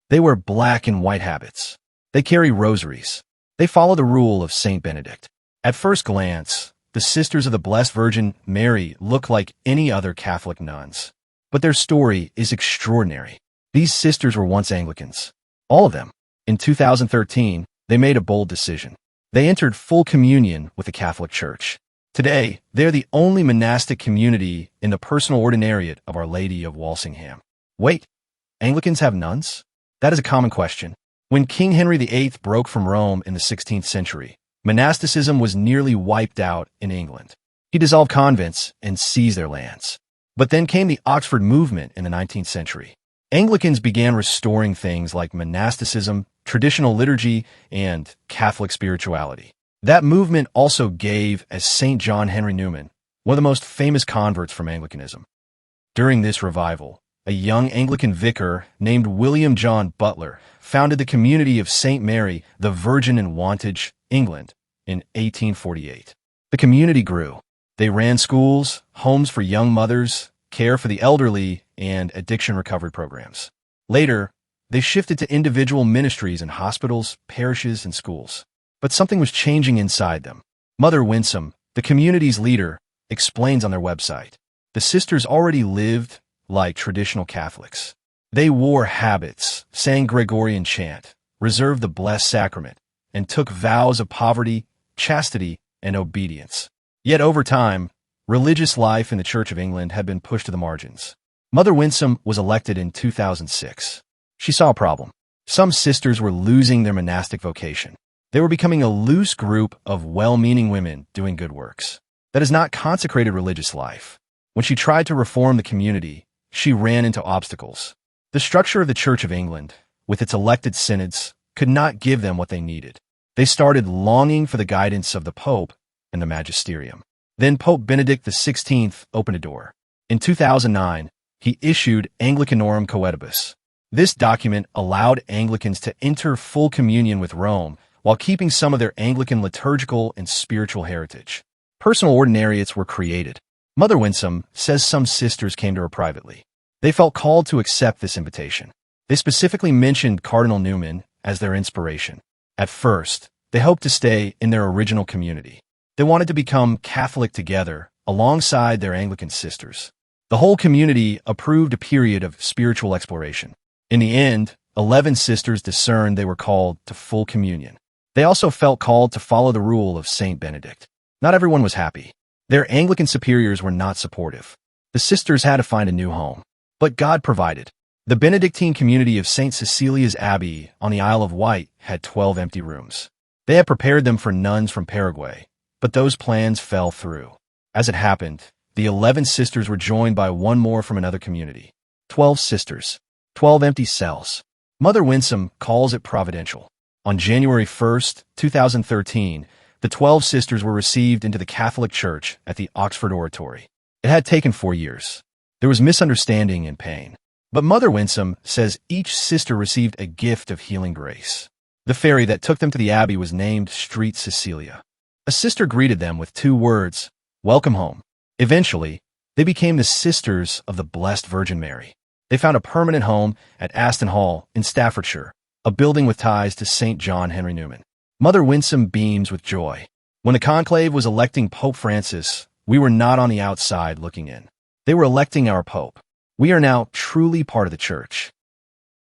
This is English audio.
They wear black and white habits. They carry rosaries. They follow the rule of Saint Benedict. At first glance, the Sisters of the Blessed Virgin Mary look like any other Catholic nuns. But their story is extraordinary. These sisters were once Anglicans. All of them. In 2013, they made a bold decision. They entered full communion with the Catholic Church. Today, they're the only monastic community in the personal ordinariate of Our Lady of Walsingham. Wait, Anglicans have nuns? That is a common question. When King Henry VIII broke from Rome in the 16th century, monasticism was nearly wiped out in England. He dissolved convents and seized their lands. But then came the Oxford movement in the 19th century. Anglicans began restoring things like monasticism, traditional liturgy, and Catholic spirituality. That movement also gave as St. John Henry Newman, one of the most famous converts from Anglicanism. During this revival, a young Anglican vicar named William John Butler founded the community of St. Mary, the Virgin in Wantage, England, in 1848. The community grew. They ran schools, homes for young mothers, care for the elderly, and addiction recovery programs. Later, they shifted to individual ministries in hospitals, parishes, and schools. But something was changing inside them. Mother Winsome, the community's leader, explains on their website, the sisters already lived like traditional Catholics. They wore habits, sang Gregorian chant, reserved the Blessed Sacrament, and took vows of poverty, chastity, and obedience. Yet over time, religious life in the Church of England had been pushed to the margins. Mother Winsome was elected in 2006. She saw a problem. Some sisters were losing their monastic vocation. They were becoming a loose group of well-meaning women doing good works. That is not consecrated religious life. When she tried to reform the community, she ran into obstacles. The structure of the Church of England, with its elected synods, could not give them what they needed. They started longing for the guidance of the Pope and the magisterium. Then Pope Benedict XVI opened a door. In 2009, he issued Anglicanorum Coetibus. This document allowed Anglicans to enter full communion with Rome while keeping some of their Anglican liturgical and spiritual heritage. Personal ordinariates were created. Mother Winsome says some sisters came to her privately. They felt called to accept this invitation. They specifically mentioned Cardinal Newman as their inspiration. At first, they hoped to stay in their original community. They wanted to become Catholic together, alongside their Anglican sisters. The whole community approved a period of spiritual exploration. In the end, 11 sisters discerned they were called to full communion. They also felt called to follow the rule of Saint Benedict. Not everyone was happy. Their Anglican superiors were not supportive. The sisters had to find a new home. But God provided. The Benedictine community of St. Cecilia's Abbey on the Isle of Wight had 12 empty rooms. They had prepared them for nuns from Paraguay, but those plans fell through. As it happened, the 11 sisters were joined by one more from another community. 12 sisters. 12 empty cells. Mother Winsome calls it providential. On January 1st, 2013, the 12 sisters were received into the Catholic Church at the Oxford Oratory. It had taken 4 years. There was misunderstanding and pain. But Mother Winsome says each sister received a gift of healing grace. The ferry that took them to the Abbey was named Street Cecilia. A sister greeted them with 2 words, "Welcome home." Eventually, they became the Sisters of the Blessed Virgin Mary. They found a permanent home at Aston Hall in Staffordshire, a building with ties to St. John Henry Newman. Mother Winsome beams with joy. When the conclave was electing Pope Francis, we were not on the outside looking in. They were electing our Pope. We are now truly part of the Church.